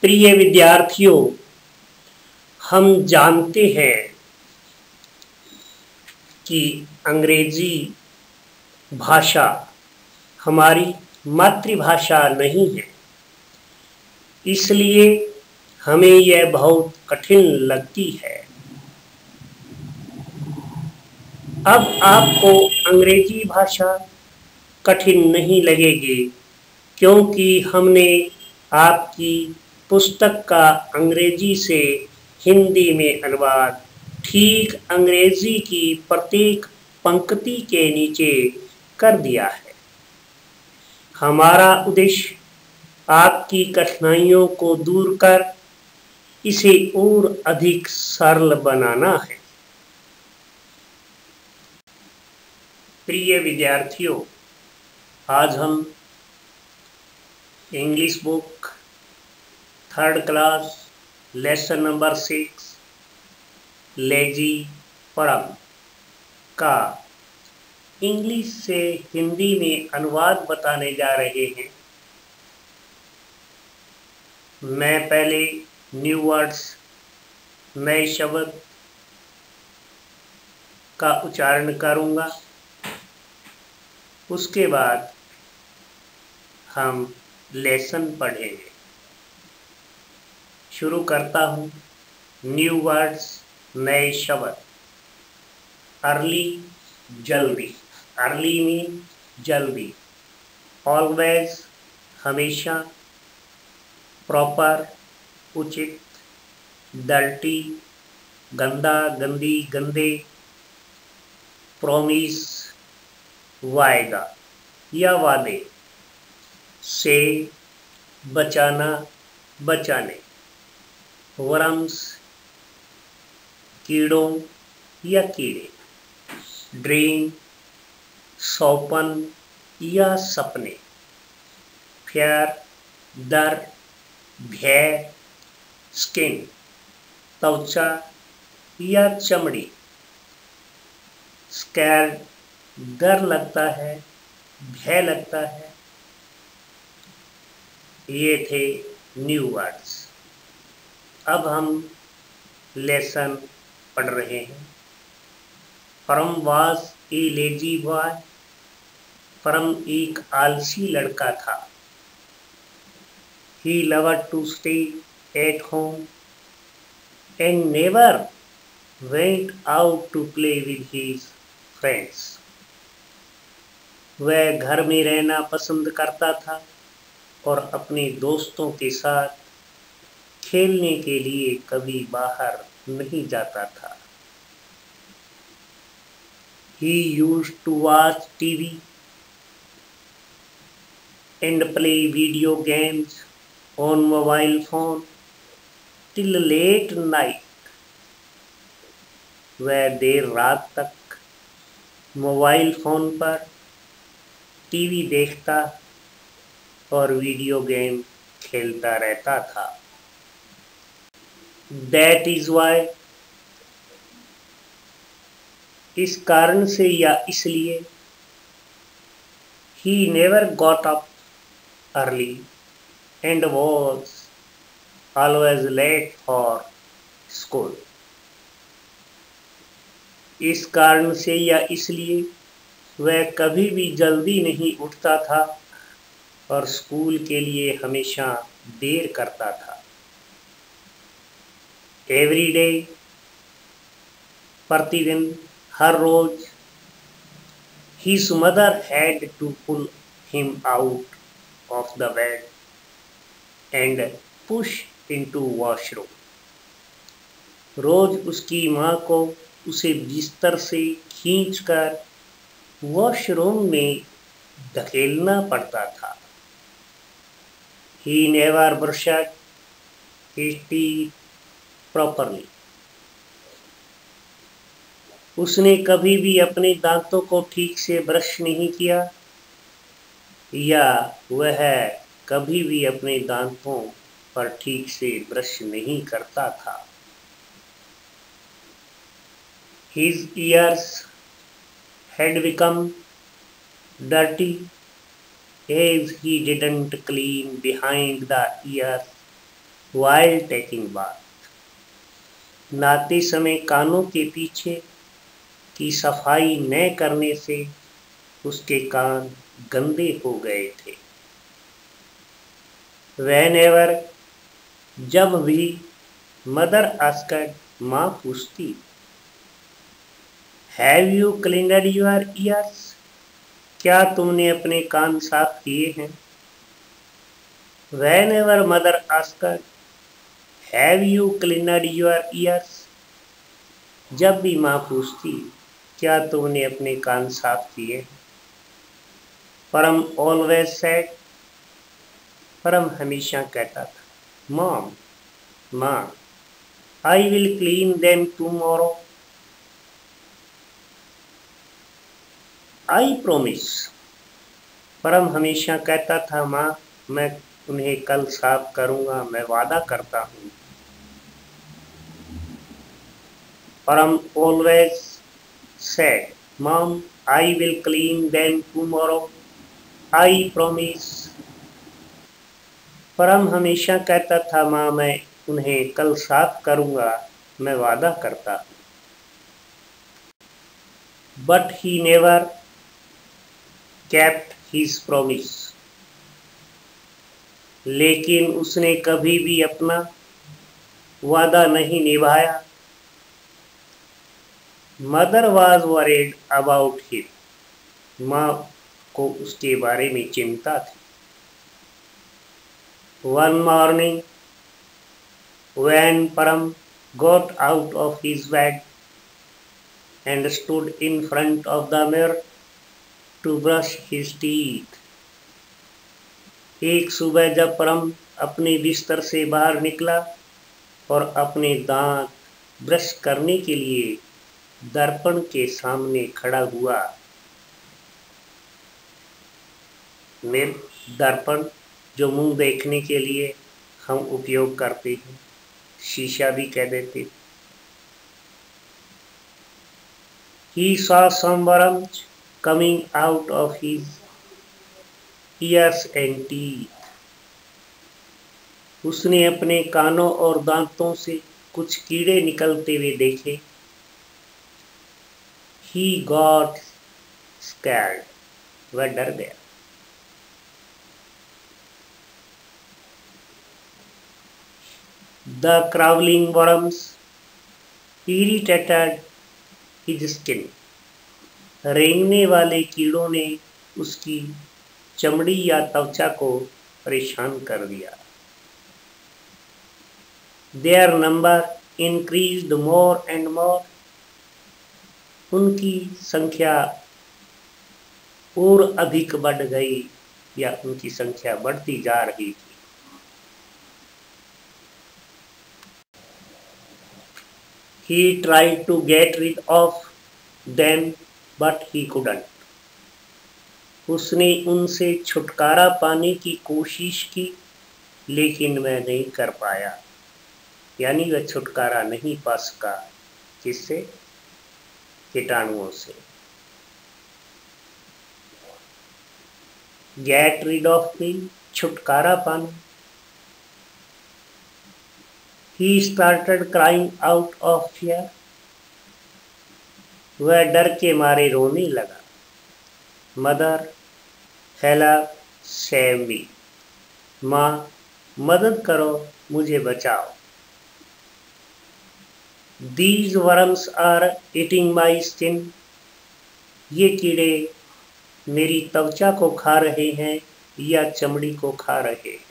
प्रिय विद्यार्थियों, हम जानते हैं कि अंग्रेजी भाषा हमारी मातृभाषा नहीं है, इसलिए हमें यह बहुत कठिन लगती है। अब आपको अंग्रेजी भाषा कठिन नहीं लगेगी, क्योंकि हमने आपकी पुस्तक का अंग्रेजी से हिंदी में अनुवाद ठीक अंग्रेजी की प्रत्येक पंक्ति के नीचे कर दिया है। हमारा उद्देश्य आपकी कठिनाइयों को दूर कर इसे और अधिक सरल बनाना है। प्रिय विद्यार्थियों, आज हम English book 3rd class lesson number 6 lazy पढ़म का इंग्लिश से हिंदी में अनुवाद बताने जा रहे हैं। मैं पहले न्यू वर्ड्स नए शब्द का उच्चारण करूंगा, उसके बाद हम लेसन पढ़ेंगे। शुरू करता हूँ। न्यू वर्ड्स नए शब्द। अर्ली जल्दी, अर्ली मीन जल्दी। ऑलवेज हमेशा। प्रॉपर उचित। डर्टी गंदा गंदी गंदे। प्रॉमिस वायदा या वादे। से बचाना बचाने। वर्म्स कीड़ों या कीड़े। ड्रीम सौपन या सपने। फियर डर भय। स्किन त्वचा या चमड़ी। स्कैर्ड डर लगता है, भय लगता है। ये थे न्यू वर्ड्स। अब हम लेसन पढ़ रहे हैं। परम वाज ए लेजी बॉय। परम एक आलसी लड़का था। He loved to stay at home and never went out to play with his friends. वह घर में रहना पसंद करता था और अपने दोस्तों के साथ खेलने के लिए कभी बाहर नहीं जाता था। He used to watch TV and play video games on mobile phone till late night. वह देर रात तक मोबाइल फोन पर टीवी देखता और वीडियो गेम खेलता रहता था। That is why, इस कारण से या इसलिए, he never got up early and was always late for school. इस कारण से या इसलिए वह कभी भी जल्दी नहीं उठता था और स्कूल के लिए हमेशा देर करता था। एवरी डे प्रतिदिन, हर रोज, his mother had to pull him out of the bed and push into washroom. रोज उसकी माँ को उसे बिस्तर से खींचकर वॉशरूम में धकेलना पड़ता था। He never brushed his teeth properly. उसने कभी भी अपने दांतों को ठीक से ब्रश नहीं किया या वह कभी भी अपने दांतों पर ठीक से ब्रश नहीं करता था। His ears had become dirty as he didn't clean behind the ears while taking bath। नहाते समय कानों के पीछे की सफाई न करने से उसके कान गंदे हो गए थे। Whenever, जब भी, मदर आस्क्ड, माँ पूछती, have you cleaned your ears, क्या तुमने अपने कान साफ किए हैं। Whenever mother asked, have you cleaned your ears, जब भी माँ पूछती, क्या तुमने अपने कान साफ किए हैं। परम ऑलवेज सेड, परम हमेशा कहता था, मॉम, माँ, I will clean them tomorrow, I promise, परम हमेशा कहता था, माँ, मैं उन्हें कल साफ करूंगा, मैं वादा करता हूँ। परम always said, Mom, I will clean them tomorrow, I promise। परम हमेशा कहता था, माँ, मैं उन्हें कल साफ करूंगा, मैं वादा करता हूँ। But he never kept his promise, लेकिन उसने कभी भी अपना वादा नहीं निभाया। Mother was worried about him, माँ को उसके बारे में चिंता थी। One morning, when Param got out of his bed and stood in front of the mirror to brush his teeth, एक सुबह जब परम अपने बिस्तर से बाहर निकला और अपने दांत ब्रश करने के लिए दर्पण के सामने खड़ा हुआ। मिरर, दर्पण, जो मुंह देखने के लिए हम उपयोग करते हैं, शीशा भी कह देते। He saw some worms coming out of his ears and teeth, उसने अपने कानों और दांतों से कुछ कीड़े निकलते हुए देखे। He got scared, वह डर गया। The crawling worms irritated his skin, रेंगने वाले कीड़ों ने उसकी चमड़ी या त्वचा को परेशान कर दिया। Their number increased more and more, उनकी संख्या और अधिक बढ़ गई या उनकी संख्या बढ़ती जा रही थी। He tried to get rid of them, but he couldn't. उसने उनसे छुटकारा पाने की कोशिश की, लेकिन वह नहीं कर पाया, यानी वह छुटकारा नहीं पा सका। किससे? कीटाणुओं से। Get rid of me, छुटकारा पाना। He started crying out of fear, वह डर के मारे रोने लगा। मदर, हेल्प, सेव मी, माँ, मदद करो, मुझे बचाओ। These worms are eating my skin, ये कीड़े मेरी त्वचा को खा रहे हैं या चमड़ी को खा रहे हैं।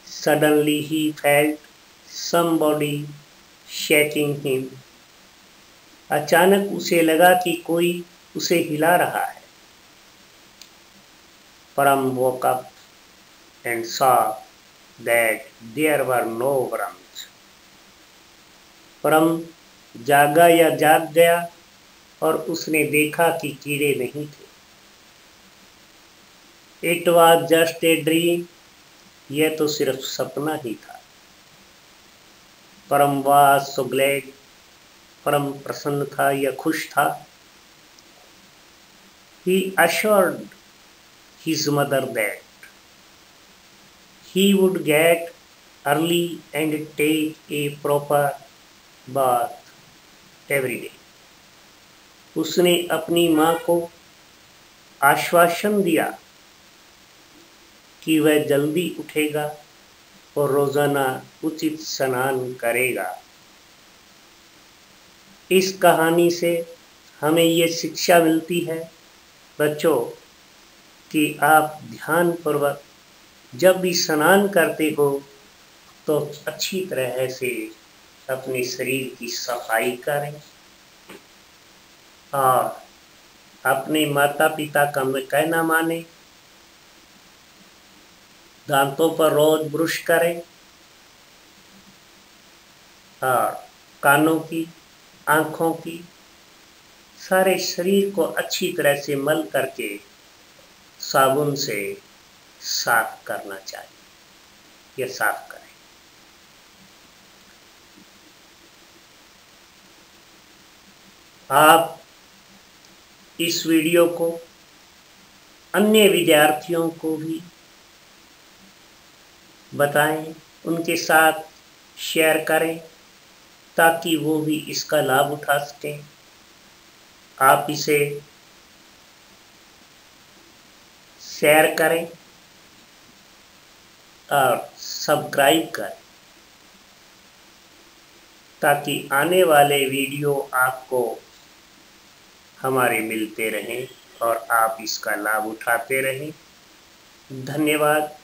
Suddenly he felt somebody shaking him, अचानक उसे लगा कि कोई उसे हिला रहा है। Param woke up and saw that there were no worms, परम जागा या जाग गया और उसने देखा कि कीड़े नहीं थे। It was just a dream, यह तो सिर्फ सपना ही था। परम was so glad, परम प्रसन्न था या खुश था। He assured his mother that He would get early and take a proper bath every day. उसने अपनी माँ को आश्वासन दिया कि वह जल्दी उठेगा और रोजाना उचित स्नान करेगा। इस कहानी से हमें ये शिक्षा मिलती है बच्चों कि आप ध्यानपूर्वक जब भी स्नान करते हो तो अच्छी तरह से अपने शरीर की सफाई करें और अपने माता पिता का कहना माने। दांतों पर रोज ब्रश करें और कानों की, आँखों की, सारे शरीर को अच्छी तरह से मल करके साबुन से साफ करना चाहिए। यह साफ करें। आप इस वीडियो को अन्य विद्यार्थियों को भी बताएं, उनके साथ शेयर करें ताकि वो भी इसका लाभ उठा सकें। आप इसे शेयर करें और सब्सक्राइब करें ताकि आने वाले वीडियो आपको हमारे मिलते रहें और आप इसका लाभ उठाते रहें। धन्यवाद।